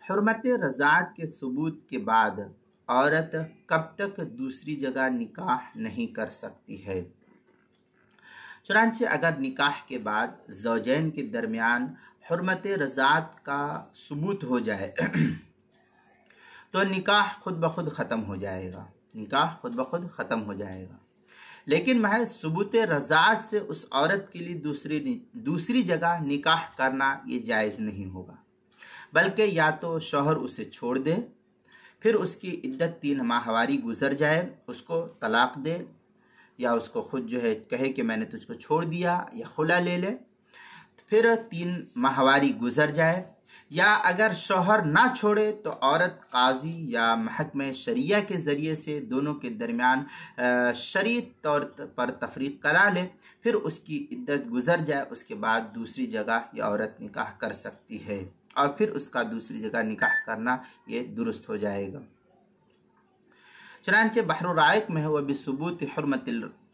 हुर्मत रज़ात के सबूत के बाद औरत कब तक दूसरी जगह निकाह नहीं कर सकती है? चुनांचे अगर निकाह के बाद ज़ौजैन के दरमियान हुर्मत रज़ात का सबूत हो जाए तो निकाह खुद ब खुद ख़त्म हो जाएगा। निकाह खुद ब खुद ख़त्म हो जाएगा, लेकिन महज सबूत रज़ात से उस औरत के लिए दूसरी जगह निकाह करना ये जायज़ नहीं होगा, बल्कि या तो शौहर उसे छोड़ दे, फिर उसकी इद्दत 3 माहवारी गुजर जाए, उसको तलाक दे, या उसको खुद जो है कहे कि मैंने तुझको छोड़ दिया, या खुला ले ले, फिर 3 माहवारी गुजर जाए। या अगर शौहर ना छोड़े तो औरत काजी या महकमे शरिया के ज़रिए से दोनों के दरमियान शरई तौर पर तफरीक करा ले, फिर उसकी इद्दत गुजर जाए, उसके बाद दूसरी जगह ये औरत निकाह कर सकती है और फिर उसका दूसरी जगह निकाह करना ये दुरुस्त हो जाएगा। चनांचे बहरुर राइक में है वह बिसुबूत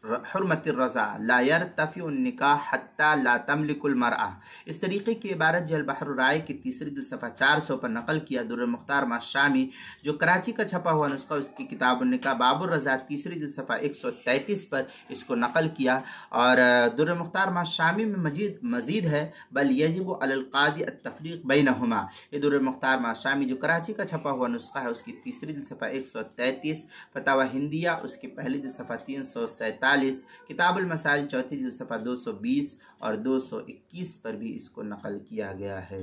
हुर्मत रज़ा ला यरतफ़िउ निकाह हत्ता ला तमलिकुल मरअा। इस तरीके की इबारत जो बहरुर राइक की तीसरी जिल्द सफ़ा 400 पर नकल किया दुर्र मुख्तार माशामी, जो कराची का छपा हुआ नुस्खा उसकी किताब निकाह बाबुर रज़ा तीसरी जिल्द सफ़ा 133 पर इसको नकल किया। और दुर्र मुख्तार माशामी में मजीद है बल यजिबु अलल क़ादी अत-तफ़रीक़ बैनहुमा। ये दुर्र मुख्तार माशामी जो कराची का छपा हुआ नुस्खा है उसकी तीसरी जिल्द सफ़ा 133, फतावा हिंदिया उसकी पहली जिल्द सफ़ा 347, किताबुल मसाइल चौथी जिल्द सफ़ा 220 और 221 पर भी इसको नकल किया गया है।